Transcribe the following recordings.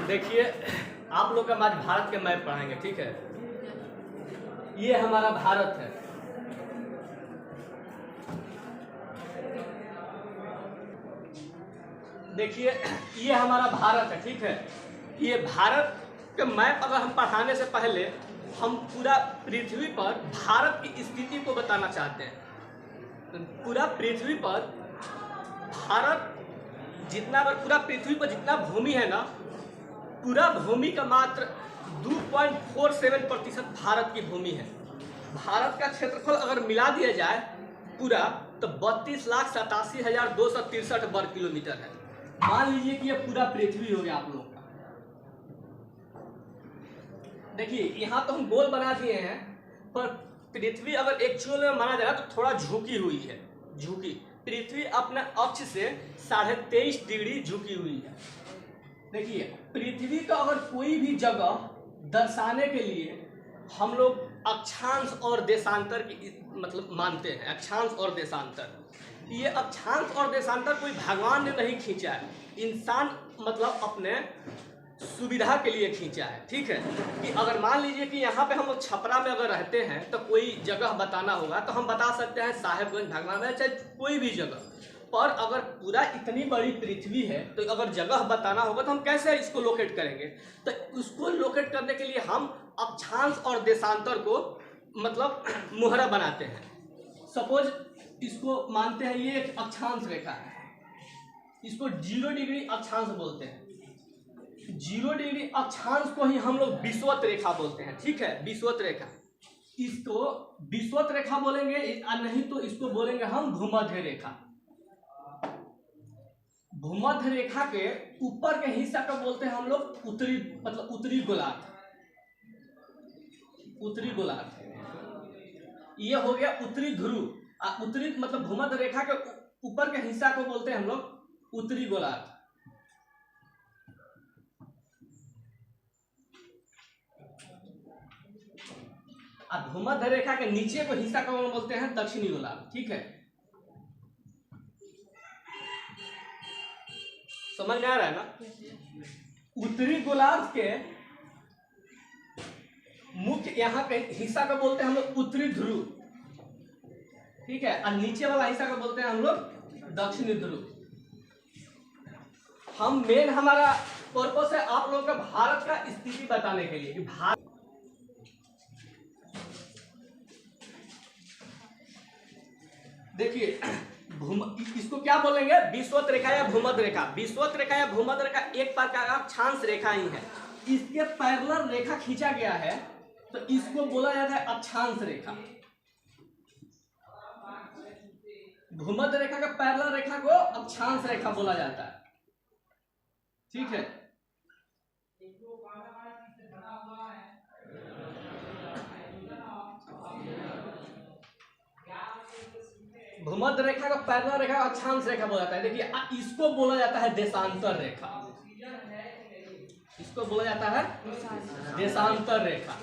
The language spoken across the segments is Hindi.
देखिए, आप लोग का आज भारत के मैप पढ़ाएंगे, ठीक है। ये हमारा भारत है। देखिए, ये हमारा भारत है, ठीक है। ये भारत के मैप अगर हम पढ़ाने से पहले हम पूरा पृथ्वी पर भारत की स्थिति को बताना चाहते हैं। पूरा पृथ्वी पर भारत जितना, अगर पूरा पृथ्वी पर जितना भूमि है ना, पूरा भूमि का मात्र 2.47% भारत की भूमि है। भारत का क्षेत्रफल अगर मिला दिया जाए पूरा, तो 32,87,263 वर्ग किलोमीटर है। मान लीजिए कि ये पूरा पृथ्वी हो गया आप लोग का। देखिए, यहाँ तो हम गोल बना दिए हैं, पर पृथ्वी अगर एक्चुअल में माना जाए तो थोड़ा झुकी हुई है। झुकी पृथ्वी अपने अक्ष से 23.5 डिग्री झुकी हुई है। देखिए, पृथ्वी का अगर कोई भी जगह दर्शाने के लिए हम लोग अक्षांश और देशांतर की मतलब मानते हैं। अक्षांश और देशांतर, ये अक्षांश और देशांतर कोई भगवान ने नहीं खींचा है, इंसान मतलब अपने सुविधा के लिए खींचा है, ठीक है। कि अगर मान लीजिए कि यहाँ पे हम लोग छपरा में अगर रहते हैं तो कोई जगह बताना होगा तो हम बता सकते हैं साहेबगंज, भगवान, चाहे कोई भी जगह। पर अगर पूरा इतनी बड़ी पृथ्वी है तो अगर जगह बताना होगा तो हम कैसे इसको लोकेट करेंगे? तो उसको लोकेट करने के लिए हम अक्षांश और देशांतर को मतलब मुहरा बनाते हैं। सपोज इसको मानते हैं ये एक अक्षांश रेखा है, इसको 0 डिग्री अक्षांश बोलते हैं। 0 डिग्री अक्षांश को ही हम लोग विषुवत रेखा बोलते हैं, ठीक है। विषुवत रेखा, इसको विषुवत रेखा बोलेंगे, नहीं तो इसको बोलेंगे हम भूमध्य रेखा। भूमध्य रेखा के ऊपर के हिस्सा को बोलते हैं हम लोग उत्तरी, मतलब उत्तरी गोलार्ध। उत्तरी गोलार्ध ये हो गया उत्तरी ध्रुव। उत्तरी मतलब भूमध्य रेखा के ऊपर के हिस्सा को बोलते हैं हम लोग उत्तरी गोलार्ध। अब भूमध्य रेखा के नीचे को हिस्सा को बोलते हैं दक्षिणी गोलार्ध, ठीक है। समझ में आ रहा है ना? उत्तरी गोलार्ध के मुख्य यहाँ के हिस्सा को बोलते हैं हम लोग उत्तरी ध्रुव, ठीक है। और नीचे वाला हिस्सा को बोलते हैं हम लोग दक्षिणी ध्रुव। हम मेन हमारा पर्पस है आप लोगों का भारत का स्थिति बताने के लिए कि भारत, देखिए इसको क्या बोलेंगे? विषुवत रेखा या भूमध्य रेखा। विषुवत रेखा या भूमध्य रेखा एक प्रकार का अक्षांश रेखा ही है। इसके पैरेलल रेखा खींचा गया है तो इसको बोला जाता है अक्षांश रेखा। भूमध्य रेखा का पैरेलल रेखा को अक्षांश रेखा बोला जाता है, ठीक है। भूमध्य रेखा का पैरेलल रेखा अक्षांश रेखा बोला जाता है। देखिए, इसको बोला जाता है देशांतर रेखा। इसको बोला जाता है देशांतर रेखा।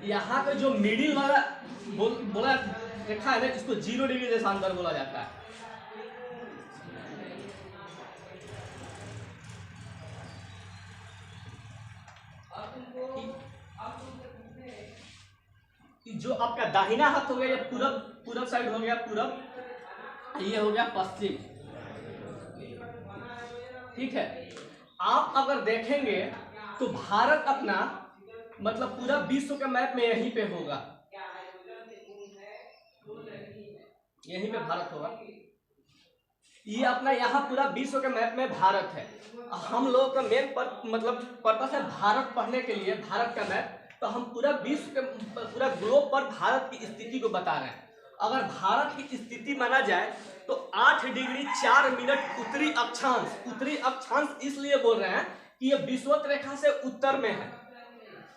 यहाँ पे जो मिडिल वाला बोला रेखा है ना, इसको 0 डिग्री देशांतर बोला जाता है। जो आपका दाहिना हाथ हो गया ये पूरब साइड हो गया पूरब, ये हो गया पश्चिम, ठीक है। आप अगर देखेंगे तो भारत अपना मतलब पूरा विश्व के मैप में यहीं पे होगा, यहीं पे भारत होगा। ये अपना यहाँ पूरा विश्व के मैप में भारत है। हम लोग का मेन मतलब पर्पस है भारत पढ़ने के लिए, भारत का मैप। तो हम पूरा विश्व के पूरा ग्लोब पर भारत की स्थिति को बता रहे हैं। अगर भारत की स्थिति माना जाए तो 8 डिग्री 4 मिनट उत्तरी अक्षांश। उत्तरी अक्षांश इसलिए बोल रहे हैं कि ये विषुवत रेखा से उत्तर में है।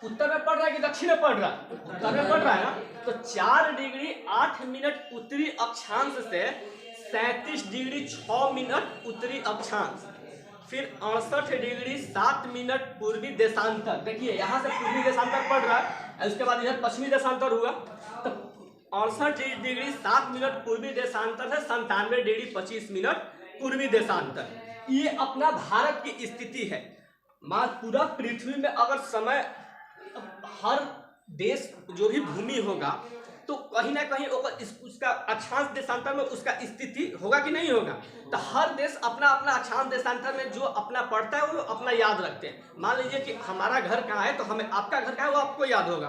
उत्तर में पड़ रहा है कि दक्षिण में पड़ रहा है? उत्तर में पड़ रहा है ना। तो 4 डिग्री 8 मिनट उत्तरी अक्षांश से 37 डिग्री 6 मिनट उत्तरी अक्षांश, फिर 68 डिग्री 7 मिनट पूर्वी देशांतर। देखिए, यहाँ से पूर्वी देशांतर पड़ रहा है, उसके बाद इधर पश्चिमी देशांतर हुआ। तो 68°7' पूर्वी देशांतर है, 97°25' पूर्वी देशांतर। ये अपना भारत की स्थिति है। पूरा पृथ्वी में अगर समय हर देश जो भी भूमि होगा तो कहीं ना कहीं उसका अक्षांश देशांतर में उसका स्थिति होगा कि नहीं होगा। तो हर देश अपना अपना अक्षांश देशांतर में जो अपना पड़ता है वो अपना याद रखते हैं। मान लीजिए कि हमारा घर कहाँ है तो हमें, आपका घर कहाँ है वो आपको याद होगा,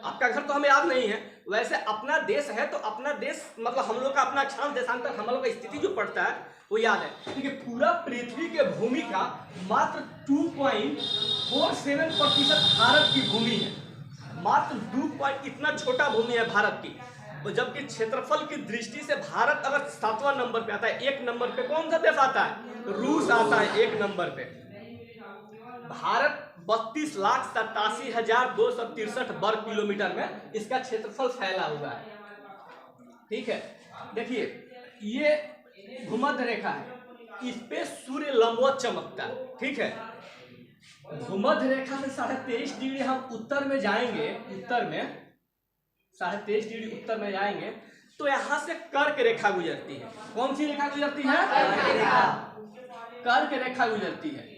आपका घर तो हमें याद नहीं है। वैसे अपना देश है तो अपना देश मतलब हम लोग का अपना अक्षांश देशांतर, हम लोग का स्थिति जो पड़ता है वो याद है। क्योंकि पूरा पृथ्वी के भूमि का मात्र 2.47% भारत की भूमि है। मात्र 2 इतना छोटा भूमि है भारत की। तो जबकि क्षेत्रफल की दृष्टि से भारत अगर 7वां नंबर पे आता है, 1 नंबर पे कौन सा देश आता है? रूस आता है 1 नंबर पे। भारत 32,87,263 वर्ग किलोमीटर में इसका क्षेत्रफल फैला हुआ है। ठीक है, देखिए ये भूमध्य रेखा है, इस पे सूर्य लंबवत चमकता है। ठीक है, भूमध्य रेखा से 23.5 हम उत्तर में जाएंगे, उत्तर में 23.5 उत्तर में जाएंगे तो यहाँ से कर्क रेखा गुजरती है। कौन सी रेखा गुजरती है? कर्क रेखा गुजरती है।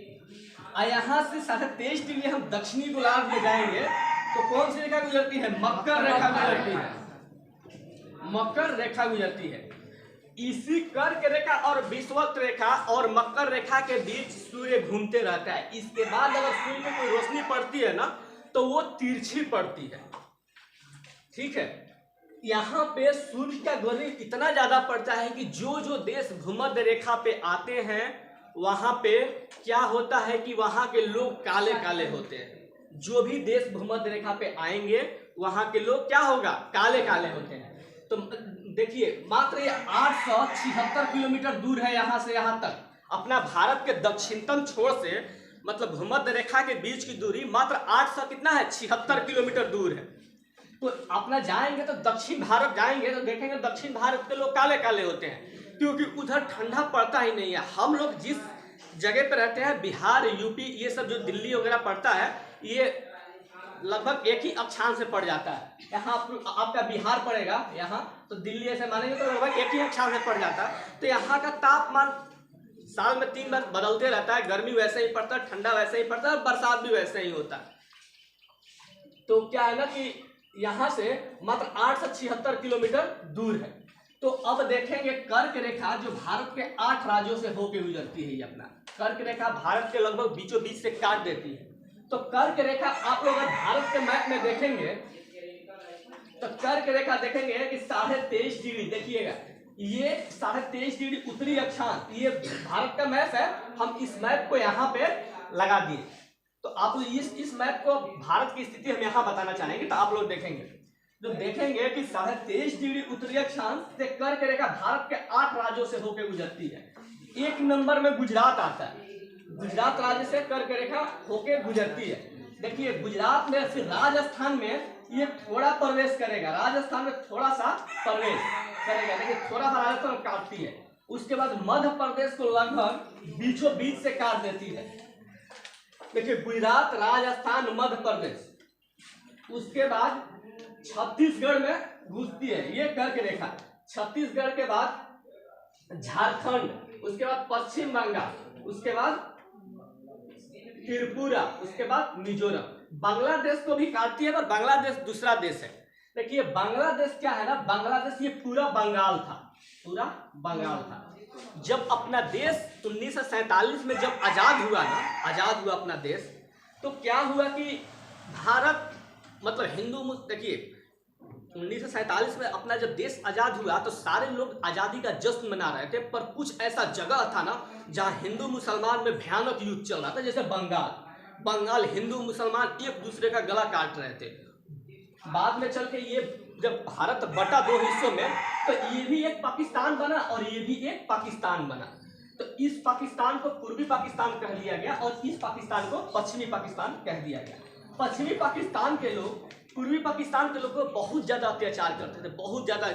और यहाँ से 23.5 हम दक्षिणी गोलार्ध में जाएंगे तो कौन सी रेखा गुजरती है? मकर रेखा गुजरती है। मकर रेखा गुजरती है। इसी कर्क रेखा और विषुवत रेखा और मकर रेखा के बीच सूर्य घूमते रहता है। इसके बाद अगर सूर्य में कोई रोशनी पड़ती है ना तो वो तिरछी पड़ती है। ठीक है, यहाँ पे सूर्य का गर्मी इतना ज्यादा पड़ता है कि जो जो देश भूमध्य रेखा पे आते हैं वहां पे क्या होता है कि वहां के लोग काले काले होते हैं। जो भी देश भूमध्य रेखा पे आएंगे वहां के लोग क्या होगा? काले काले होते हैं। तो देखिए मात्र ये 876 किलोमीटर दूर है यहाँ से यहाँ तक। अपना भारत के दक्षिणतम छोर से मतलब भूमध्य रेखा के बीच की दूरी मात्र 800 कितना है? 76 किलोमीटर दूर है। तो अपना जाएंगे तो दक्षिण भारत जाएंगे तो देखेंगे दक्षिण भारत के लोग काले काले होते हैं क्योंकि उधर ठंडा पड़ता ही नहीं है। हम लोग जिस जगह पे रहते हैं, बिहार, यूपी, ये सब जो दिल्ली वगैरह पड़ता है, ये लगभग एक ही अक्षांश से पड़ जाता है। यहाँ आपका बिहार पड़ेगा यहाँ तो दिल्ली ऐसे मानेंगे तो लगभग एक ही अक्षांश से पड़ जाता है। तो यहाँ का तापमान साल में 3 बार बदलते रहता है। गर्मी वैसे ही पड़ता है, ठंडा वैसे ही पड़ता है और बरसात भी वैसे ही होता है। तो क्या है ना कि यहाँ से मात्र 876 किलोमीटर दूर है। तो अब देखेंगे कर्क रेखा जो भारत के 8 राज्यों से होके गुजरती है। ये अपना कर्क रेखा भारत के लगभग बीचों बीच से काट देती है। तो कर्क रेखा आप लोग अगर भारत के मैप में देखेंगे तो कर्क रेखा देखेंगे कि 23.5 देखिएगा, ये 23.5 उत्तरी अक्षांश, ये भारत का मैप है। हम इस मैप को यहाँ पे लगा दिए तो आप लोग इस मैप को भारत की स्थिति हम यहाँ बताना चाहेंगे। तो आप लोग देखेंगे तो देखेंगे कि 23.5 उत्तरी अक्षांश से कर्क रेखा भारत के 8 राज्यों से होकर गुजरती है। 1 नंबर में गुजरात आता है। गुजरात राज्य से कर्क रेखा होकर गुजरती है। देखिए गुजरात में फिर राजस्थान में ये थोड़ा प्रवेश करेगा, राजस्थान में थोड़ा सा प्रवेश करेगा, लेकिन थोड़ा सा राजस्थान काटती है। उसके बाद मध्य प्रदेश को लगभग बीचों बीच से काट देती है। देखिए गुजरात, राजस्थान, मध्य प्रदेश, उसके बाद छत्तीसगढ़ में घुसती है ये कर्क रेखा। छत्तीसगढ़ के बाद झारखंड, उसके बाद पश्चिम बंगाल, उसके बाद त्रिपुरा, उसके बाद मिजोरम। बांग्लादेश को भी काटती है पर बांग्लादेश दूसरा देश है। देखिए बांग्लादेश क्या है ना, बांग्लादेश ये पूरा बंगाल था, पूरा बंगाल था। जब अपना देश 1947 में जब आजाद हुआ ना, आजाद हुआ अपना देश, तो क्या हुआ कि भारत मतलब हिंदू, देखिए 1947 में अपना जब देश आजाद हुआ तो सारे लोग आजादी का जश्न मना रहे थे। पर कुछ ऐसा जगह था ना जहां हिंदू मुसलमान में भयानक युद्ध चल रहा था, जैसे बंगाल हिंदू मुसलमान एक दूसरे का गला काट रहे थे। बाद में चल के ये जब भारत बटा 2 हिस्सों में तो ये भी एक पाकिस्तान बना और ये भी एक पाकिस्तान बना। तो इस पाकिस्तान को पूर्वी पाकिस्तान कह दिया गया और इस पाकिस्तान को पश्चिमी पाकिस्तान कह दिया गया। पश्चिमी पाकिस्तान के लोग पूर्वी पाकिस्तान के लोगों को बहुत ज्यादा अत्याचार करते थे, बहुत ज्यादा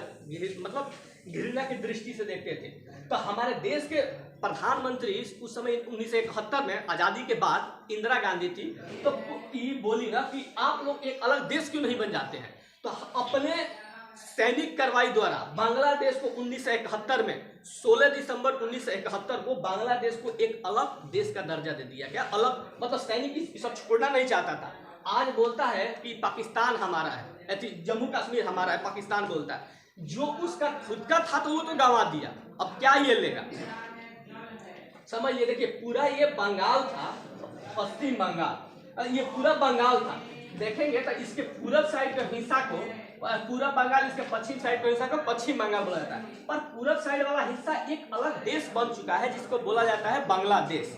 मतलब घृणा की दृष्टि से देखते थे। तो हमारे देश के प्रधानमंत्री उस समय 1971 में आजादी के बाद इंदिरा गांधी थी, तो ये बोली ना कि आप लोग एक अलग देश क्यों नहीं बन जाते हैं। तो अपने सैनिक कार्रवाई द्वारा बांग्लादेश को 1971 में 16 दिसंबर 1971 को बांग्लादेश को एक अलग देश का दर्जा दे दिया गया। अलग मतलब सैनिक ये सब छोड़ना नहीं चाहता था। आज बोलता है कि पाकिस्तान हमारा है, जम्मू कश्मीर हमारा है, पाकिस्तान बोलता है। जो उसका खुद का था तो वो तो गंवा दिया, अब क्या ये लेगा? समझिए, देखिए पूरा ये बंगाल था, पश्चिम बंगाल, ये पूरा बंगाल था। देखेंगे तो इसके पूरब साइड के हिस्सा को पूरा बंगाल, इसके पश्चिम साइड के हिस्सा को पश्चिम बंगाल बोला जाता है। पर पूरब साइड वाला हिस्सा एक अलग देश बन चुका है जिसको बोला जाता है बांग्लादेश।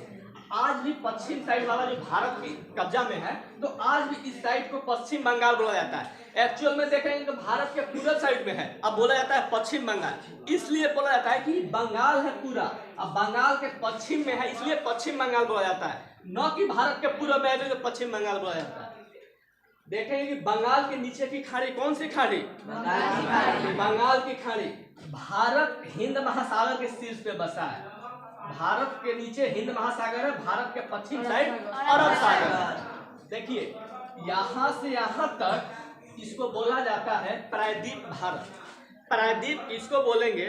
आज भी पश्चिम साइड वाला जो भारत की कब्जा में है, तो आज भी इस साइड को पश्चिम बंगाल बोला जाता है। एक्चुअल में देखेंगे तो भारत के पूरब साइड में है, अब बोला जाता है पश्चिम बंगाल। इसलिए बोला जाता है कि बंगाल है पूरा, अब बंगाल के पश्चिम में है इसलिए पश्चिम बंगाल बोला जाता है, न कि भारत के पूरब में है तो पश्चिम बंगाल बोला जाता है। देखेंगे कि बंगाल के नीचे की खाड़ी कौन सी खाड़ी? बंगाल की खाड़ी। भारत हिंद महासागर के शीर्ष पे बसा है। भारत के नीचे हिंद महासागर है, भारत के पश्चिम साइड अरब सागर। देखिए यहाँ से यहाँ तक इसको बोला जाता है प्रायद्वीप भारत। प्रायद्वीप इसको बोलेंगे,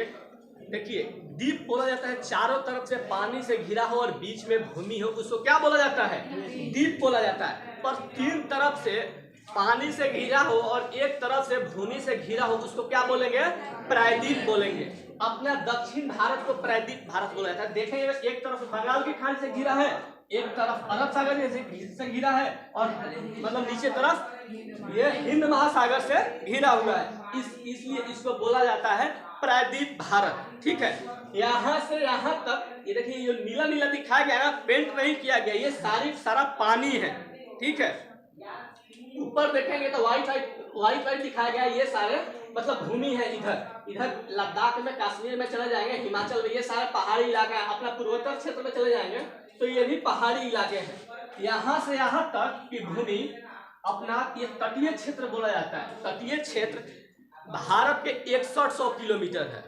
देखिए द्वीप बोला जाता है चारों तरफ से पानी से घिरा हो और बीच में भूमि हो, उसको क्या बोला जाता है? द्वीप बोला जाता है। पर तीन तरफ से पानी से घिरा हो और एक तरफ से भूमि से घिरा हो, उसको क्या बोलेंगे? प्रायद्वीप बोलेंगे। अपना दक्षिण भारत को प्रायद्वीप भारत बोला जाता है। देखेंगे एक तरफ बंगाल की खाड़ी से घिरा है, एक तरफ अरब सागर से घिरा है और मतलब नीचे तरफ ये हिंद महासागर से घिरा हुआ है। इसलिए इसको बोला जाता है प्रायद्वीप भारत। ठीक है, यहाँ से यहाँ तक ये देखिए ये नीला नीला दिखाया गया है, पेंट नहीं किया गया, ये सारा पानी है। ठीक है, ऊपर देखेंगे तो व्हाइट दिखाया गया है, ये सारे मतलब भूमि है। इधर लद्दाख में, कश्मीर में चले जाएंगे, हिमाचल में, ये सारे पहाड़ी इलाका है। अपना पूर्वोत्तर क्षेत्र में चले जाएंगे तो ये भी पहाड़ी इलाके हैं। यहाँ से यहाँ तक की भूमि अपना ये तटीय क्षेत्र बोला जाता है। तटीय क्षेत्र भारत के 6100 किलोमीटर है,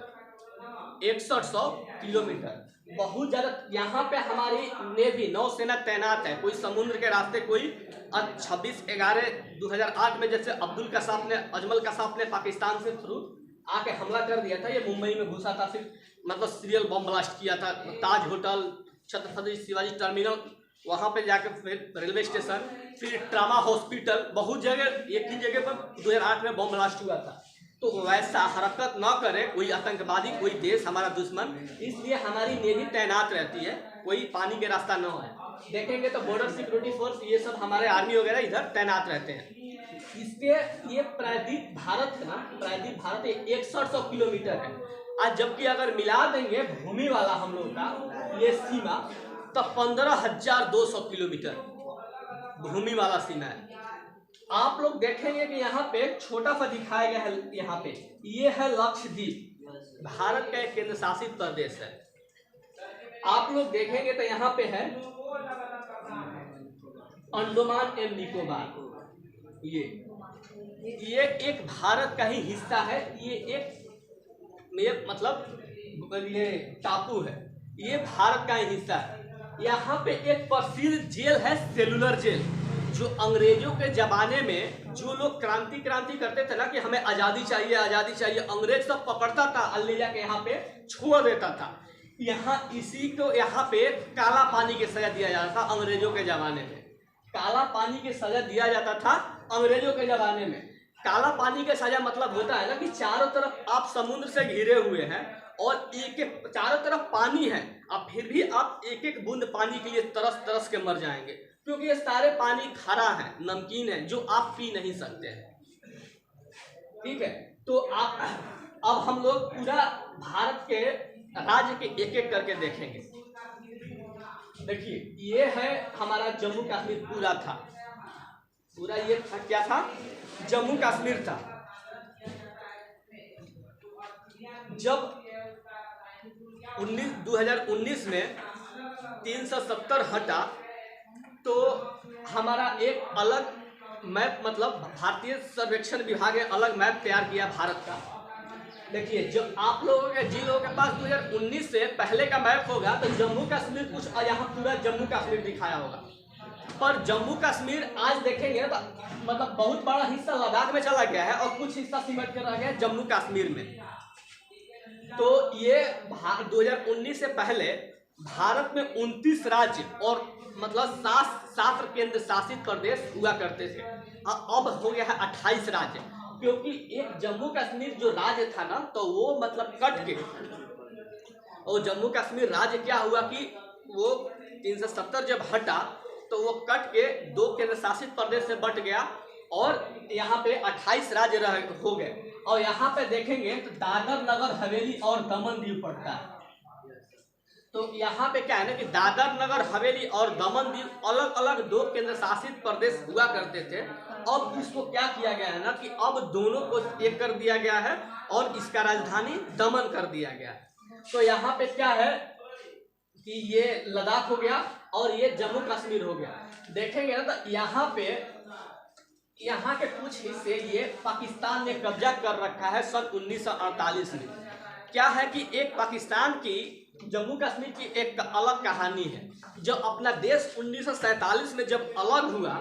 6100 किलोमीटर, बहुत ज्यादा। यहाँ पे हमारी नेवी नौसेना तैनात है। कोई समुद्र के रास्ते कोई 26/11/2008 में जैसे अजमल कसाफ ने पाकिस्तान से थ्रू आके हमला कर दिया था, ये मुंबई में घुसा था, फिर मतलब सीरियल बम ब्लास्ट किया था। ताज होटल, छत्रपति शिवाजी टर्मिनल, वहाँ पे जाके फिर रेलवे स्टेशन, फिर ट्रामा हॉस्पिटल, बहुत जगह एक ही जगह पर 2008 में बम ब्लास्ट हुआ था। तो वैसा हरकत न करे कोई आतंकवादी, कोई देश हमारा दुश्मन, इसलिए हमारी नेवी तैनात रहती है, कोई पानी के रास्ता न है। देखेंगे तो बॉर्डर सिक्योरिटी फोर्स, ये सब हमारे आर्मी वगैरह इधर तैनात रहते हैं। इसके ये प्रायद्वीप भारत है ना, प्रायद्वीप भारत 6100 किलोमीटर है। आज जबकि अगर मिला देंगे भूमि वाला हम लोग का ये सीमा, तो 15,200 किलोमीटर भूमि वाला सीमा है। आप लोग देखेंगे कि यहाँ पे छोटा सा दिखाया गया है, यहाँ पे ये है लक्षद्वीप, भारत का एक केंद्र शासित प्रदेश है। आप लोग देखेंगे तो यहाँ पे है अंडमान एंड निकोबार, ये एक भारत का ही हिस्सा है। ये मतलब ये टापू है, ये भारत का ही हिस्सा है। यहाँ पे एक प्रसिद्ध जेल है सेलुलर जेल, जो अंग्रेजों के जमाने में जो लोग क्रांति करते थे ना कि हमें आज़ादी चाहिए, अंग्रेज सब पकड़ता था और ले जाके यहाँ पे छोड़ देता था। यहाँ इसी को यहाँ पे काला पानी की सजा दिया जाता था अंग्रेजों के जमाने में। काला पानी की सजा दिया जाता था अंग्रेजों के जमाने में। काला पानी की सजा मतलब होता है ना कि चारों तरफ आप समुद्र से घिरे हुए हैं और एक चारों तरफ पानी है, अब फिर भी आप एक एक बूंद पानी के लिए तरस के मर जाएंगे, क्योंकि ये सारे पानी खारा है, नमकीन है, जो आप पी नहीं सकते हैं। ठीक है, तो अब हम लोग पूरा भारत के राज्य के एक एक करके देखेंगे। देखिए ये है हमारा जम्मू कश्मीर पूरा था, पूरा ये था, क्या था? जम्मू कश्मीर था। जब 2019 में 370 हटा तो हमारा एक अलग मैप, मतलब भारतीय सर्वेक्षण विभाग ने अलग मैप तैयार किया भारत का। देखिए जो आप लोगों के जिन लोगों के पास 2019 से पहले का मैप होगा तो जम्मू कश्मीर कुछ यहाँ पूरा जम्मू कश्मीर दिखाया होगा। पर जम्मू कश्मीर आज देखेंगे तो मतलब बहुत बड़ा हिस्सा लद्दाख में चला गया है और कुछ हिस्सा सिमट कर रह गया जम्मू कश्मीर में। तो ये 2019 से पहले भारत में 29 राज्य और मतलब 7 केंद्र शासित प्रदेश हुआ करते थे, अब हो गया है 28 राज्य, क्योंकि एक जम्मू कश्मीर जो राज्य था ना तो वो मतलब कट के, और जम्मू कश्मीर राज्य क्या हुआ कि वो 370 जब हटा तो वो कट के 2 केंद्र शासित प्रदेश से बट गया और यहाँ पे 28 राज्य हो गए। और यहाँ पे देखेंगे तो दादर नगर हवेली और दमन दीव पड़ता है। तो यहाँ पे क्या है ना कि दादर नगर हवेली और दमन दीव अलग अलग 2 केंद्र शासित प्रदेश हुआ करते थे। अब इसको क्या किया गया है ना कि अब दोनों को एक कर दिया गया है और इसका राजधानी दमन कर दिया गया है। तो यहाँ पे क्या है कि ये लद्दाख हो गया और ये जम्मू कश्मीर हो गया। देखेंगे ना तो यहाँ पे यहाँ के कुछ हिस्से ये पाकिस्तान ने कब्जा कर रखा है सन 1948 में। क्या है कि एक पाकिस्तान की जम्मू कश्मीर की एक अलग कहानी है। जब अपना देश 1947 में जब अलग हुआ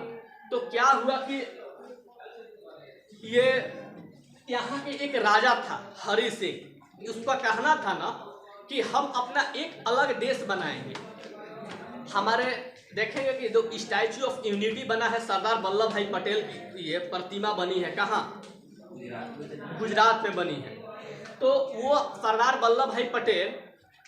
तो क्या हुआ कि ये यहाँ के एक राजा था हरि सिंह, उसका कहना था ना कि हम अपना एक अलग देश बनाएंगे। हमारे देखेंगे कि जो स्टैच्यू ऑफ यूनिटी बना है सरदार वल्लभ भाई पटेल की, ये प्रतिमा बनी है कहाँ, गुजरात में बनी है। तो वो सरदार वल्लभ भाई पटेल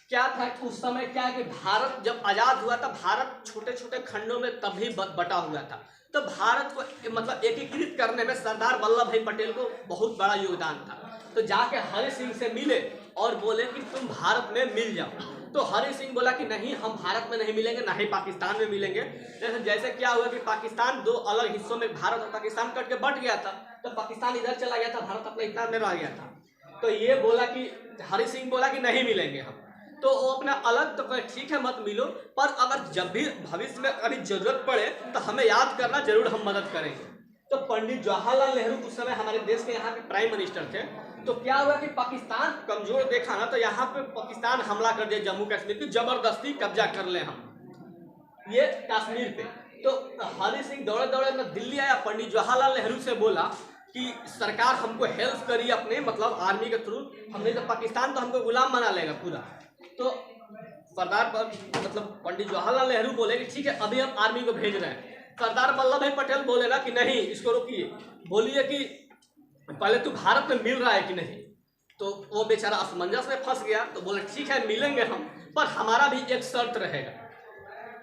क्या था कि उस समय क्या है कि भारत जब आज़ाद हुआ था, भारत छोटे छोटे खंडों में तभी बटा हुआ था। तो भारत को मतलब एकीकृत करने में सरदार वल्लभ भाई पटेल को बहुत बड़ा योगदान था। तो जाके हरि सिंह से मिले और बोले कि तुम भारत में मिल जाओ। तो हरि सिंह बोला कि नहीं, हम भारत में नहीं मिलेंगे, ना ही पाकिस्तान में मिलेंगे। जैसे क्या हुआ कि पाकिस्तान 2 अलग हिस्सों में, भारत और पाकिस्तान कट के बट गया था, तो पाकिस्तान इधर चला गया था, भारत अपने इतना में रह गया था। तो ये बोला कि हरि सिंह बोला कि नहीं मिलेंगे हम। तो वो अपना अलग, तो ठीक है मत मिलो, पर अगर जब भी भविष्य में कभी जरूरत पड़े तो हमें याद करना, जरूर हम मदद करेंगे। तो पंडित जवाहरलाल नेहरू उस समय हमारे देश के यहाँ के प्राइम मिनिस्टर थे। तो क्या हुआ कि पाकिस्तान कमजोर देखा ना, तो यहाँ पे पाकिस्तान हमला कर दिया जम्मू कश्मीर की, जबरदस्ती कब्जा कर ले हम ये कश्मीर पे। तो हरि सिंह दौड़े दौड़े ना दिल्ली आया, पंडित जवाहरलाल नेहरू से बोला कि सरकार हमको हेल्प करिए अपने मतलब आर्मी के थ्रू, हमने तो पाकिस्तान तो हमको गुलाम बना लेगा पूरा। तो सरदार मतलब पंडित जवाहरलाल नेहरू बोले कि ठीक है अभी हम आर्मी को भेज रहे हैं। सरदार वल्लभ भाई पटेल बोले ना कि नहीं, इसको रोकिए, बोलिए कि पहले तू भारत में मिल रहा है कि नहीं। तो वो बेचारा असमंजस में फंस गया। तो बोले ठीक है मिलेंगे हम, पर हमारा भी एक शर्त रहेगा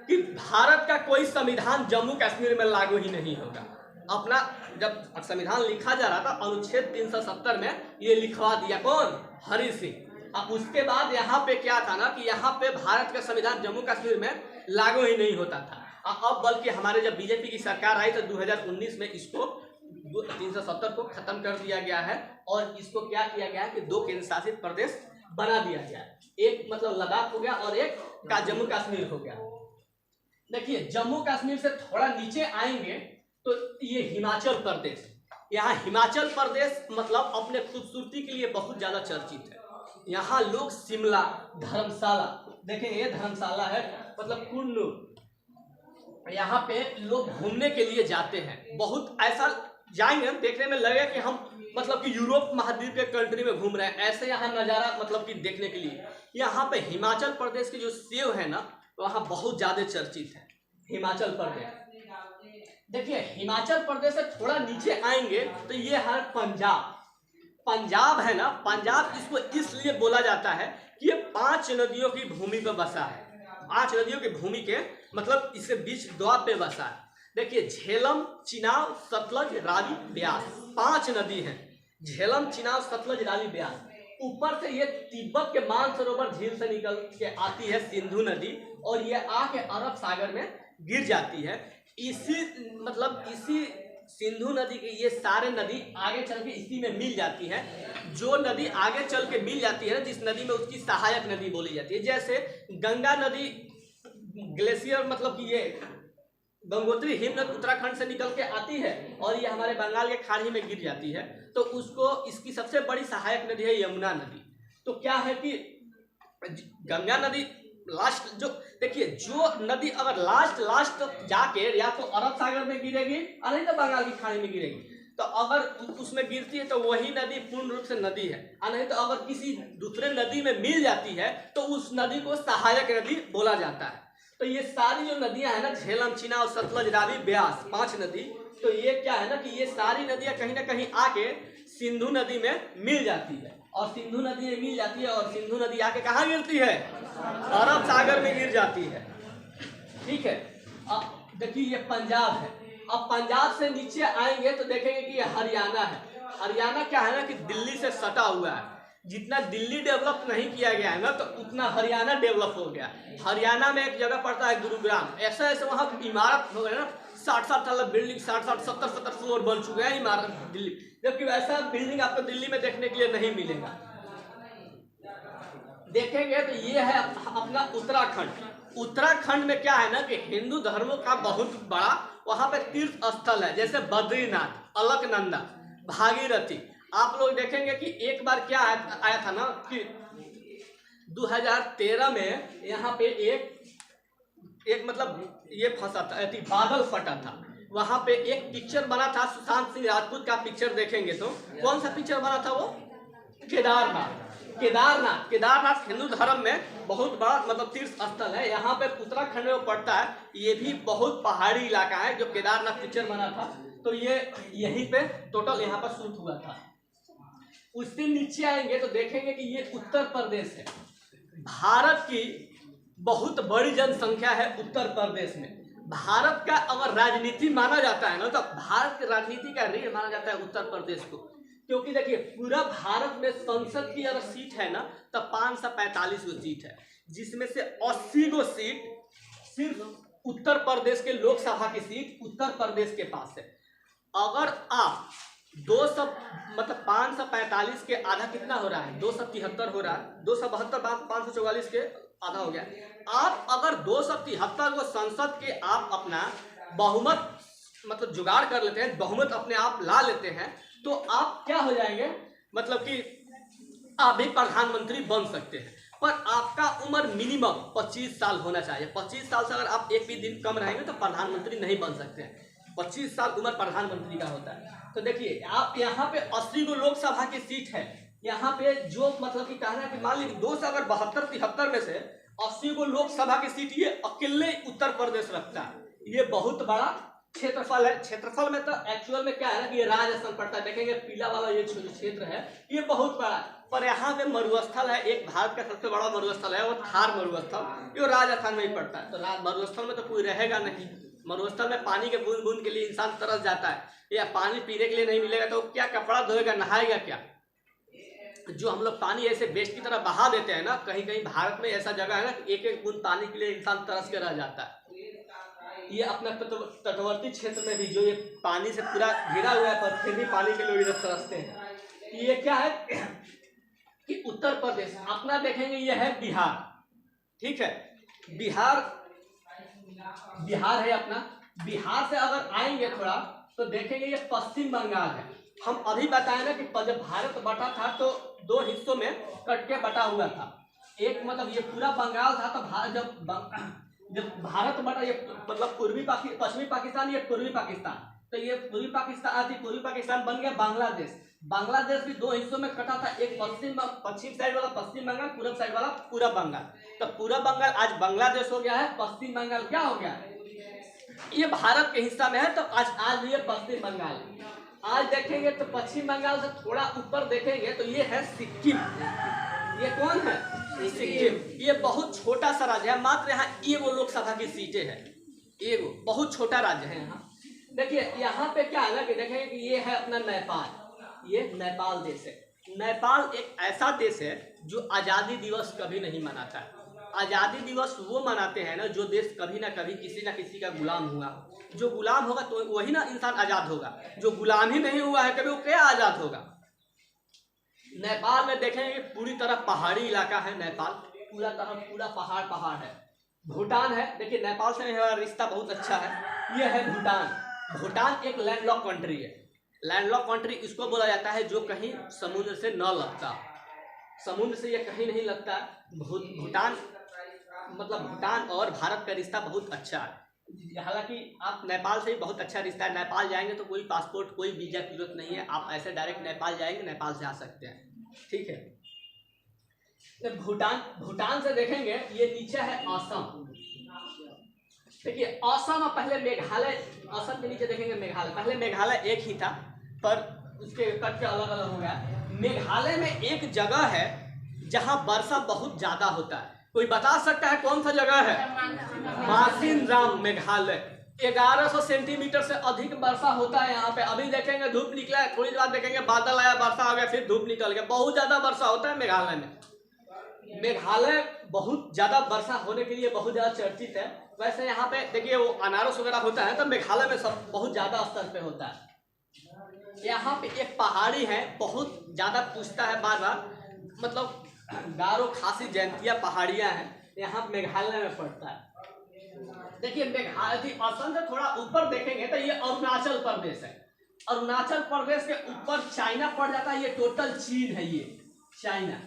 कि भारत का कोई संविधान जम्मू कश्मीर में लागू ही नहीं होगा। अपना जब संविधान लिखा जा रहा था अनुच्छेद 370 में ये लिखवा दिया कौन, हरि सिंह। अब उसके बाद यहाँ पे क्या था ना कि यहाँ पे भारत का संविधान जम्मू कश्मीर में लागू ही नहीं होता था। अब बल्कि हमारे जब बीजेपी की सरकार आई तो 2019 में इसको 370 को खत्म कर दिया गया है और इसको क्या किया गया है कि 2 केंद्र शासित प्रदेश बना दिया गया है। एक मतलब लद्दाख हो गया और एक का जम्मू कश्मीर हो गया। देखिए जम्मू कश्मीर से थोड़ा नीचे आएंगे तो ये हिमाचल प्रदेश, यहाँ हिमाचल प्रदेश मतलब अपने खूबसूरती के लिए बहुत ज्यादा चर्चित है। यहाँ लोग शिमला, धर्मशाला, देखें ये धर्मशाला है मतलब कुल्लू, यहाँ पे लोग घूमने के लिए जाते हैं। बहुत ऐसा जाएंगे देखने में लगे कि हम मतलब कि यूरोप महाद्वीप के कंट्री में घूम रहे हैं, ऐसे यहाँ नज़ारा मतलब कि देखने के लिए। यहाँ पे हिमाचल प्रदेश के जो सेब है ना वहाँ बहुत ज़्यादा चर्चित है हिमाचल प्रदेश। देखिए हिमाचल प्रदेश से थोड़ा नीचे आएंगे तो ये है पंजाब। पंजाब है ना, पंजाब इसको इसलिए बोला जाता है कि ये 5 नदियों की भूमि पर बसा है। 5 नदियों की भूमि के मतलब इसके बीच द्वार पे बसा है। देखिए झेलम, चिनाब, सतलज, रावी, ब्यास, 5 नदी हैं। झेलम, चिनाब, सतलज, रावी, ब्यास। ऊपर से ये तिब्बत के मानसरोवर झील से निकल के आती है सिंधु नदी और ये आके अरब सागर में गिर जाती है। इसी सिंधु नदी के ये सारे नदी आगे चल के इसी में मिल जाती है। जो नदी आगे चल के मिल जाती है ना, जिस नदी में उसकी सहायक नदी बोली जाती है। जैसे गंगा नदी ग्लेशियर मतलब कि ये गंगोत्री हिमनद उत्तराखंड से निकल के आती है और ये हमारे बंगाल के खाड़ी में गिर जाती है, तो उसको इसकी सबसे बड़ी सहायक नदी है यमुना नदी। तो क्या है कि गंगा नदी लास्ट जो देखिए जो नदी अगर लास्ट जाके या तो अरब सागर में गिरेगी और नहीं तो बंगाल की खाड़ी में गिरेगी, तो अगर उसमें गिरती है तो वही नदी पूर्ण रूप से नदी है, और नहीं तो अगर किसी दूसरे नदी में मिल जाती है तो उस नदी को सहायक नदी बोला जाता है। तो ये सारी जो नदियां हैं ना, झेलम, चीना और सतलज, रावी, ब्यास, 5 नदी, तो ये क्या है ना कि ये सारी नदियां कहीं ना कहीं आके सिंधु नदी में मिल जाती है, और सिंधु नदी में मिल जाती है, और सिंधु नदी आके कहाँ गिरती है? अरब सागर में गिर जाती है। ठीक है, अब देखिए ये पंजाब है। अब पंजाब से नीचे आएंगे तो देखेंगे कि ये हरियाणा है। हरियाणा क्या है ना कि दिल्ली से सटा हुआ है। जितना दिल्ली डेवलप नहीं किया गया है ना, तो उतना हरियाणा डेवलप हो गया। हरियाणा में एक जगह पड़ता है गुरुग्राम, ऐसा ऐसा वहाँ इमारत हो गया ना, 60 साल बिल्डिंग, 70 फ्लोर बन चुके हैं इमारत दिल्ली, जबकि वैसा बिल्डिंग आपको दिल्ली में देखने के लिए नहीं मिलेगा। देखेंगे तो ये है अपना उत्तराखंड। उत्तराखंड में क्या है ना कि हिंदू धर्मों का बहुत बड़ा वहां पे तीर्थ स्थल है, जैसे बद्रीनाथ, अलकनंदा, भागीरथी। आप लोग देखेंगे कि एक बार क्या आया था ना कि 2013 में यहाँ पे एक मतलब ये फंसा था, बादल फटा था। वहां पे एक पिक्चर बना था सुशांत सिंह राजपूत का, पिक्चर देखेंगे तो कौन सा पिक्चर बना था वो? केदारनाथ हिंदू धर्म में बहुत बड़ा मतलब तीर्थ स्थल है। यहाँ पे उत्तराखंड में पड़ता है। ये भी बहुत पहाड़ी इलाका है जो केदारनाथ पिक्चर बना था, तो ये यहीं पे टोटल यहाँ पर शूट हुआ था। उससे नीचे आएंगे तो देखेंगे कि ये उत्तर प्रदेश है। भारत की बहुत बड़ी जनसंख्या है उत्तर प्रदेश में। भारत का अगर राजनीति माना जाता है ना, तो भारत की राजनीति का रीढ़ माना जाता है उत्तर प्रदेश को, क्योंकि देखिए पूरा भारत में संसद की अगर सीट है ना तो 545 गो सीट है, जिसमें से 80 गो सीट सिर्फ उत्तर प्रदेश के लोकसभा की सीट उत्तर प्रदेश के पास है। अगर आप 200 मतलब 545 के आधा कितना हो रहा है? 273 हो रहा है। 272 544 के आधा हो गया। आप अगर 273 को संसद के आप अपना बहुमत मतलब जुगाड़ कर लेते हैं, बहुमत अपने आप ला लेते हैं, तो आप क्या हो जाएंगे, मतलब कि आप भी प्रधानमंत्री बन सकते हैं। पर आपका उम्र मिनिमम 25 साल होना चाहिए। 25 साल से अगर आप एक भी दिन कम रहेंगे तो प्रधानमंत्री नहीं बन सकते हैं। 25 साल उम्र प्रधानमंत्री का होता है। तो देखिए आप यहाँ पे 80 गो लोकसभा की सीट है। यहाँ पे जो मतलब कि कहना है कि मान लीजिए 272-73 में से 80 गो लोकसभा की सीट ये अकेले उत्तर प्रदेश रखता है। ये बहुत बड़ा क्षेत्रफल है। क्षेत्रफल में तो एक्चुअल में क्या है ना कि ये राजस्थान पड़ता है। देखेंगे पीला वाला ये क्षेत्र है, ये बहुत बड़ा है। पर यहाँ पे मरुस्थल है, एक भारत का सबसे बड़ा मरुस्थल है वो थार मरुस्थल, जो राजस्थान में ही पड़ता है। तो मरुस्थल में तो कोई रहेगा नहीं। मरुस्थल में पानी के बूंद बूंद के लिए इंसान तरस जाता है, या पानी पीने के लिए नहीं मिलेगा तो क्या कपड़ा धोएगा, नहाएगा क्या? जो हम लोग पानी ऐसे वेस्ट की तरह बहा देते हैं ना, कहीं कहीं भारत में ऐसा जगह है ना कि एक एक बूंद पानी के लिए इंसान तरस के रह जाता है। ये अपना तटवर्ती क्षेत्र में भी जो ये पानी से पूरा घिरा हुआ है, पर फिर भी पानी के लोग इधर तरसते हैं। ये क्या है कि उत्तर प्रदेश अपना देखेंगे, ये है बिहार। ठीक है, बिहार है अपना। बिहार से अगर आएंगे थोड़ा तो देखेंगे ये पश्चिम बंगाल है। हम अभी बताए ना कि जब भारत बटा था तो 2 हिस्सों में कट के बटा हुआ था। एक मतलब ये पूरा बंगाल था, तो जब भारत बटा, ये मतलब पश्चिमी पाकिस्तान, ये पूर्वी पाकिस्तान, तो ये पूर्वी पाकिस्तान बन गया बांग्लादेश। बांग्लादेश भी 2 हिस्सों में कटा था, एक पश्चिम साइड वाला पश्चिम बंगाल, पूरब साइड वाला पूरा बंगाल। तो पूरा बंगाल आज बांग्लादेश हो गया है, पश्चिम बंगाल क्या हो गया है, ये भारत के हिस्सा में है। तो आज ये पश्चिम बंगाल। आज देखेंगे तो पश्चिम बंगाल से थोड़ा ऊपर देखेंगे तो ये है सिक्किम। ये कौन है? सिक्किम। ये बहुत छोटा सा राज्य है, मात्र यहाँ एगो लोकसभा की सीटें हैं, एगो बहुत छोटा राज्य है यहाँ। देखिए यहाँ पे क्या है ना कि देखेंगे कि ये है अपना नेपाल। ये नेपाल देश है। नेपाल एक ऐसा देश है जो आज़ादी दिवस कभी नहीं मनाता है। आज़ादी दिवस वो मनाते हैं ना जो देश कभी ना कभी किसी ना किसी का गुलाम हुआ। जो गुलाम होगा तो वही ना इंसान आज़ाद होगा। जो गुलाम ही नहीं हुआ है कभी, वो क्या आज़ाद होगा? नेपाल में देखेंगे पूरी तरह पहाड़ी इलाका है। नेपाल पूरा पहाड़ है। भूटान है। देखिए नेपाल से हमारा रिश्ता बहुत अच्छा है। ये है भूटान। भूटान एक लैंडलॉक कंट्री है। लैंडलॉक कंट्री इसको बोला जाता है जो कहीं समुद्र से न लगता। समुद्र से ये कहीं नहीं लगता। भूटान मतलब भूटान और भारत का रिश्ता बहुत अच्छा है। हालांकि आप नेपाल से भी बहुत अच्छा रिश्ता है। नेपाल जाएंगे तो कोई पासपोर्ट कोई वीजा की जरूरत नहीं है, आप ऐसे डायरेक्ट नेपाल जाएंगे, नेपाल से आ सकते हैं। ठीक है, भूटान, भूटान से देखेंगे ये नीचे है असम। देखिए असम और पहले मेघालय, असम के नीचे देखेंगे मेघालय। पहले मेघालय एक ही था पर उसके कट के अलग अलग हो गया। मेघालय में एक जगह है जहां वर्षा बहुत ज्यादा होता है। कोई बता सकता है कौन सा जगह है? मासिनराम मेघालय। 1100 सेंटीमीटर से अधिक वर्षा होता है यहाँ पे। अभी देखेंगे धूप निकला है, थोड़ी देर बाद देखेंगे बादल आया, वर्षा हो गया, फिर धूप निकल गया। बहुत ज्यादा वर्षा होता है मेघालय में। मेघालय बहुत ज्यादा वर्षा होने के लिए बहुत ज्यादा चर्चित है। वैसे यहाँ पे देखिए वो अनारस वगैरह होता है तो मेघालय में सब बहुत ज्यादा स्तर पे होता है। यहाँ पे एक पहाड़ी है, बहुत ज्यादा पूछता है बार बार, मतलब गारो खासी जयंतिया पहाड़ियां हैं, यहाँ मेघालय में पड़ता है। देखिए मेघालय असम से थोड़ा ऊपर देखेंगे तो ये अरुणाचल प्रदेश है। अरुणाचल प्रदेश के ऊपर चाइना पड़ जाता है। ये टोटल चीन है, ये चाइना,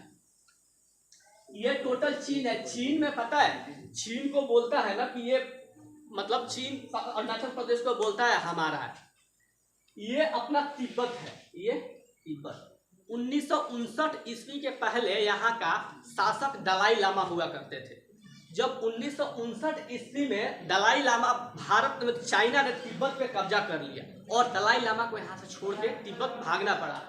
ये टोटल चीन है। चीन में पता है, चीन को बोलता है ना कि ये मतलब चीन अरुणाचल प्रदेश को बोलता है हमारा है। ये अपना तिब्बत है, ये तिब्बत। 1959 ईस्वी के पहले यहाँ का शासक दलाई लामा हुआ करते थे। जब 1959 ईस्वी में दलाई लामा भारत में, चाइना ने तिब्बत पे कब्जा कर लिया और दलाई लामा को यहाँ से छोड़ के तिब्बत भागना पड़ा।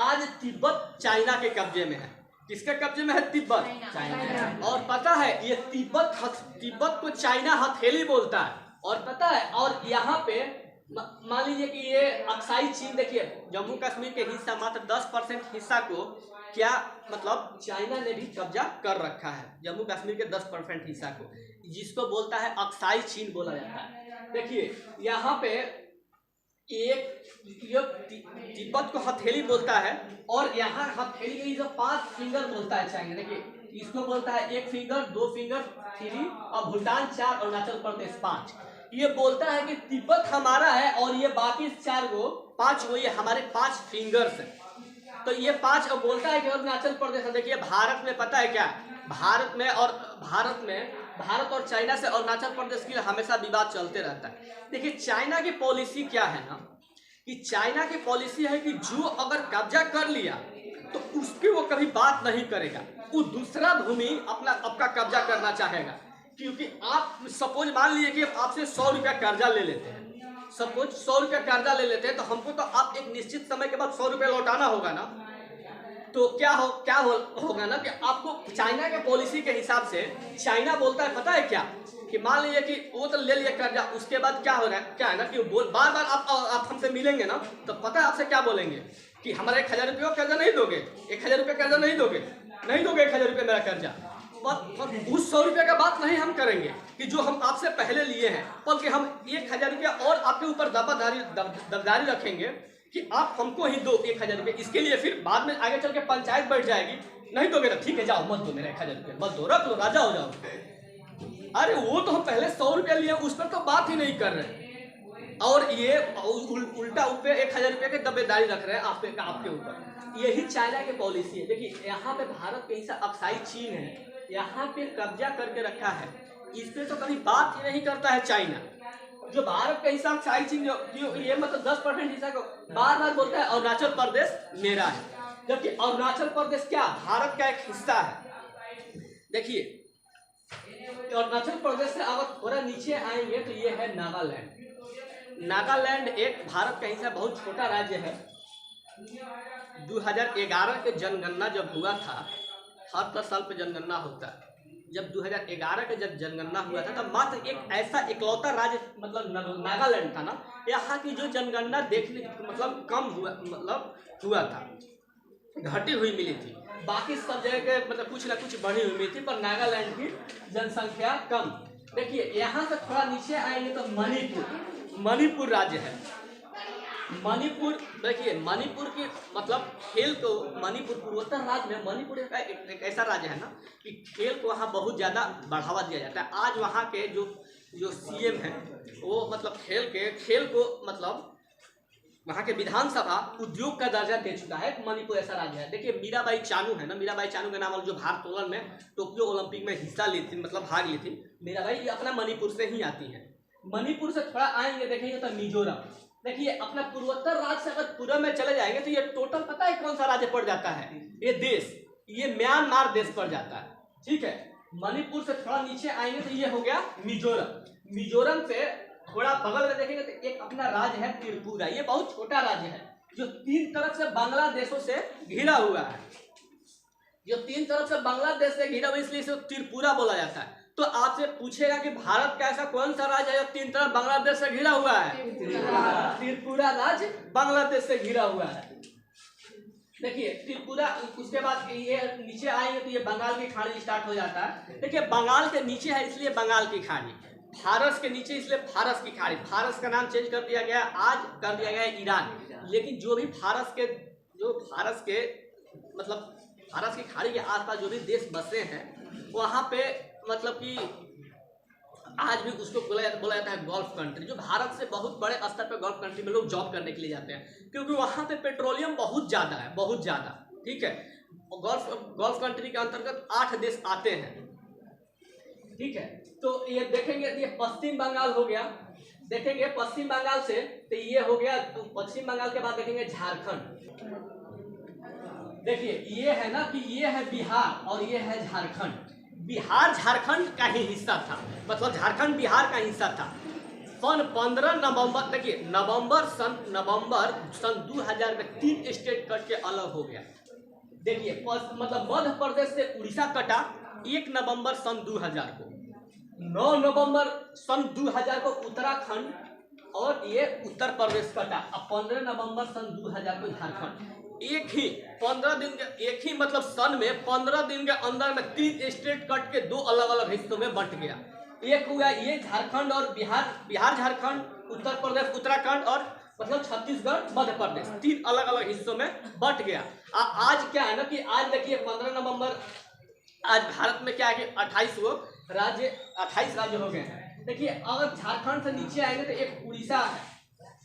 आज तिब्बत चाइना के कब्जे में है। किसके कब्जे में है? तिब्बत, चाइना। और पता है ये तिब्बत को चाइना हथेली बोलता है। और पता है, और यहाँ पे मान लीजिए कि ये अक्साई चीन, देखिए जम्मू कश्मीर के हिस्सा मात्र 10% हिस्सा को क्या मतलब चाइना ने भी कब्जा कर रखा है। जम्मू कश्मीर के 10% हिस्सा को, जिसको बोलता है अक्साई चीन बोला जाता है। देखिए यहाँ पे एक तिब्बत को हथेली बोलता है और यहाँ हथेली के जो 5 फिंगर बोलता है चाइना। देखिए इसको बोलता है 1 फिंगर, 2 फिंगर, 3, और भूटान 4, अरुणाचल प्रदेश 5। ये बोलता है कि तिब्बत हमारा है और ये बाकी 4 को 5 को ये हमारे 5 फिंगर्स है। तो ये 5 और बोलता है कि अरुणाचल प्रदेश। देखिए भारत में पता है क्या, भारत और चाइना से अरुणाचल प्रदेश के लिए हमेशा विवाद चलते रहता है। देखिए चाइना की पॉलिसी क्या है ना, कि चाइना की पॉलिसी है कि जो अगर कब्जा कर लिया तो उसकी वो कभी बात नहीं करेगा, वो दूसरा भूमि आपका कब्जा करना चाहेगा। क्योंकि आप सपोज मान लीजिए कि आपसे 100 रुपया कर्जा ले लेते हैं, सपोज 100 रुपया कर्जा ले लेते हैं, तो हमको तो आप एक निश्चित समय के बाद 100 रुपया लौटाना होगा ना। तो क्या होगा ना कि आपको चाइना के पॉलिसी के हिसाब से चाइना बोलता है पता है क्या, कि मान लीजिए कि वो तो ले लिया कर्जा, उसके बाद क्या हो रहा है, क्या है ना कि बार बार आप हमसे मिलेंगे ना तो पता है आपसे क्या बोलेंगे कि हमारा 1000 रुपये कर्जा नहीं दोगे, 1000 रुपये कर्जा नहीं दोगे 1000 रुपये मेरा कर्जा। पर उस 100 रुपये का बात नहीं हम करेंगे कि जो हम आपसे पहले लिए हैं, बल्कि हम 1000 रुपया और आपके ऊपर दबदारी रखेंगे कि आप हमको ही दो 1000 रुपये। इसके लिए फिर बाद में आगे चल के पंचायत बैठ जाएगी, नहीं दोगे तो ठीक है जाओ मत दो, मेरा 1000 रुपये मत दो, रख लो राजा हो जाओ। अरे वो तो हम पहले 100 रुपया लिए, उस पर तो बात ही नहीं कर रहे, और ये उल्टा उस पर 1000 रुपये की दबेदारी रख रहे हैं आपके ऊपर। यही चाइना की पॉलिसी है। देखिए यहाँ पे भारत के हिस्सा अक्साई चीन है, यहाँ पे कब्जा करके रखा है, इस पे तो कभी बात ही नहीं करता है चाइना। जो भारत का हिस्सा अक्साई चीन जो ये मतलब 10% हिस्सा को बार बार बोलता है अरुणाचल प्रदेश मेरा है, जबकि अरुणाचल प्रदेश क्या भारत का एक हिस्सा है। देखिए अरुणाचल प्रदेश से अगर थोड़ा नीचे आएंगे तो ये है नागालैंड। नागालैंड एक भारत का हिस्सा, बहुत छोटा राज्य है। 2011 के जनगणना जब हुआ था, हर 10 साल पे जनगणना होता है, जब 2011 के जब जनगणना हुआ था तब मात्र एक ऐसा इकलौता राज्य मतलब नागालैंड था ना, यहाँ की जो जनगणना देखने मतलब कम हुआ था, घटी हुई मिली थी। बाकी सब जगह के मतलब कुछ ना कुछ बढ़ी हुई मिली थी, पर नागालैंड की जनसंख्या कम। देखिए यहाँ से थोड़ा नीचे आएंगे तो मणिपुर राज्य है। मणिपुर, देखिए मणिपुर की मतलब खेल को, मणिपुर पूर्वोत्तर राज्य में मणिपुर एक ऐसा राज्य है ना कि खेल को वहाँ बहुत ज़्यादा बढ़ावा दिया जाता है। आज वहाँ के जो CM हैं वो मतलब खेल को मतलब वहाँ के विधानसभा उद्योग का दर्जा दे चुका है। मणिपुर ऐसा राज्य है। देखिए मीराबाई चानू है ना, मीराबाई चानू के नाम वाली जो भारोत्तोलन में टोक्यो ओलंपिक में हिस्सा ली थी, मतलब भाग ली थी मीराबाई, ये अपना मणिपुर से ही आती है। मणिपुर से थोड़ा आएंगे देखेंगे तो मिजोरम। देखिए अपना पूर्वोत्तर राज्य से अगर पूर्व में चले जाएंगे तो ये टोटल पता है कौन सा राज्य पड़ जाता है? ये देश, ये म्यांमार देश पड़ जाता है। ठीक है, मणिपुर से थोड़ा नीचे आएंगे तो ये हो गया मिजोरम। मिजोरम से थोड़ा बगल में देखेंगे तो एक अपना राज्य है त्रिपुरा। ये बहुत छोटा राज्य है जो 3 तरफ से बांग्लादेशों से घिरा हुआ है, जो 3 तरफ से बांग्लादेश से घिरा हुआ, इसलिए इसे त्रिपुरा बोला जाता है। तो आपसे पूछेगा कि भारत का ऐसा कौन सा राज्य है जो 3 तरफ बांग्लादेश से घिरा हुआ है? त्रिपुरा राज्य बांग्लादेश से घिरा हुआ है। देखिए त्रिपुरा, उसके बाद ये नीचे आएंगे तो ये बंगाल की खाड़ी स्टार्ट हो जाता है। देखिए बंगाल के नीचे है इसलिए बंगाल की खाड़ी, फारस के नीचे इसलिए फारस की खाड़ी। फारस का नाम चेंज कर दिया गया, आज कर दिया गया ईरान। लेकिन जो भी फारस के मतलब फारस की खाड़ी के आसपास जो भी देश बसे हैं वहाँ पे मतलब कि आज भी उसको बोला जाता है गल्फ कंट्री। जो भारत से बहुत बड़े स्तर पर गल्फ कंट्री में लोग जॉब करने के लिए जाते हैं, क्योंकि वहाँ पे पेट्रोलियम बहुत ज़्यादा है, बहुत ज़्यादा। ठीक है, गल्फ कंट्री के अंतर्गत 8 देश आते हैं। ठीक है, तो ये देखेंगे ये पश्चिम बंगाल हो गया। देखेंगे पश्चिम बंगाल से तो ये हो गया, तो पश्चिम बंगाल के बाद देखेंगे झारखंड। देखिए ये है ना कि ये है बिहार और ये है झारखंड। बिहार झारखंड का ही हिस्सा था, मतलब झारखंड बिहार का हिस्सा था। सन 15 नवंबर, देखिए नवंबर सन 2000 में 3 स्टेट कट के अलग हो गया। देखिए मतलब मध्य प्रदेश से उड़ीसा कटा 1 नवंबर सन 2000 को, 9 नवंबर सन 2000 को उत्तराखंड और ये उत्तर प्रदेश कटा। अब 15 नवंबर सन 2000 को झारखंड। एक ही 15 दिन के, एक ही मतलब सन में 15 दिन के अंदर में 3 स्टेट कट के 2 अलग अलग हिस्सों में बंट गया। एक हुआ ये झारखंड और बिहार झारखंड, उत्तर प्रदेश उत्तराखंड और मतलब छत्तीसगढ़ मध्य प्रदेश, 3 अलग अलग हिस्सों में बंट गया। आज क्या है ना कि आज देखिए 15 नवंबर, आज भारत में क्या है कि 28 राज्य हो गए हैं। देखिए अगर झारखंड से नीचे आएंगे तो एक उड़ीसा है।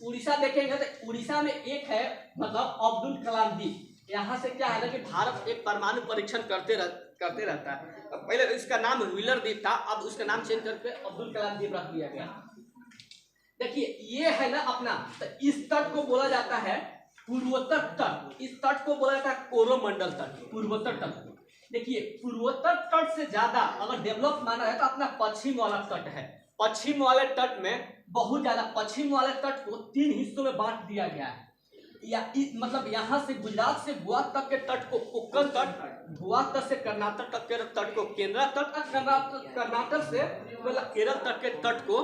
उड़ीसा देखेंगे तो उड़ीसा में एक है मतलब अब्दुल कलाम द्वीप। यहाँ से क्या है ना कि भारत एक परमाणु परीक्षण करते रहता है। पहले इसका नाम व्हीलर द्वीप था, अब उसका नाम चेंज करके अब्दुल कलाम द्वीप रख दिया गया। देखिए ये है ना अपना, तो इस तट को बोला जाता है पूर्वोत्तर तट। इस तट को बोला जाता है कोरोमंडल तट, पूर्वोत्तर तट। देखिए पूर्वोत्तर तट से ज्यादा अगर डेवलप माना है तो अपना पश्चिम वाला तट है। पश्चिम वाले तट में बहुत ज्यादा, पश्चिम वाले तट को 3 हिस्सों में बांट दिया गया है। मतलब यहाँ से गुजरात से गोवा तक के तट को कोंकण तट, गोवा तट से कर्नाटक तक के तट को केंद्र तट, कर्नाटक से मतलब केरल तक के तट को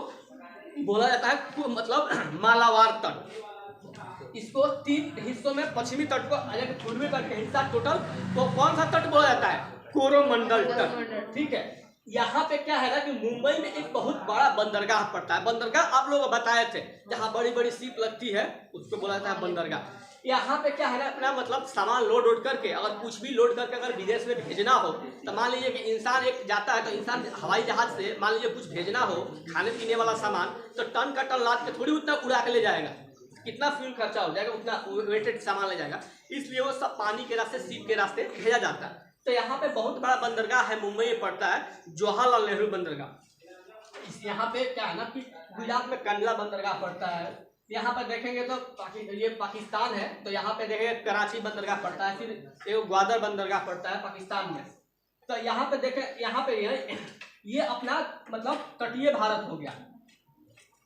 बोला जाता है मतलब मालाबार तट। इसको 3 हिस्सों में, पश्चिमी तट को पूर्वी तट के हिस्सा टोटल तो कौन सा तट बोला जाता है? कोरोमंडल तट। ठीक है, यहाँ पे क्या है ना कि मुंबई में एक बहुत बड़ा बंदरगाह पड़ता है। बंदरगाह आप लोग बताए थे, जहाँ बड़ी बड़ी शिप लगती है उसको बोला जाता है बंदरगाह। यहाँ पे क्या है ना अपना मतलब सामान लोड करके, अगर कुछ भी लोड करके अगर विदेश में भेजना हो तो मान लीजिए कि इंसान एक जाता है तो इंसान हवाई जहाज से मान लीजिए कुछ भेजना हो खाने पीने वाला सामान, तो टन का टन लाद के थोड़ी उतना उड़ा के ले जाएगा, कितना फ्यूल खर्चा हो जाएगा, उतना वेटेड सामान ले जाएगा। इसलिए वो सब पानी के रास्ते, शिप के रास्ते भेजा जाता है। तो यहाँ पे बहुत बड़ा बंदरगाह है, मुंबई में पड़ता है, जवाहरलाल नेहरू बंदरगाह। यहाँ पे क्या है ना कि गुजरात में कंडला बंदरगाह पड़ता है। यहाँ पर देखेंगे तो ये पाकिस्तान है, तो यहाँ पे देखेंगे कराची बंदरगाह पड़ता है। फिर एक ग्वादर बंदरगाह पड़ता है पाकिस्तान में। तो यहाँ पे देखें, यहाँ पे ये अपना मतलब तटीय भारत हो गया,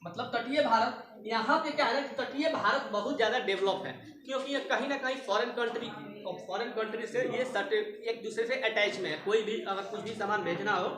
मतलब तटीय भारत। यहाँ पे क्या है ना, तटीय भारत बहुत ज़्यादा डेवलप है, क्योंकि ये कहीं ना कहीं फॉरेन कंट्री से ये एक दूसरे से अटैच में है। कोई भी अगर कुछ भी सामान भेजना हो,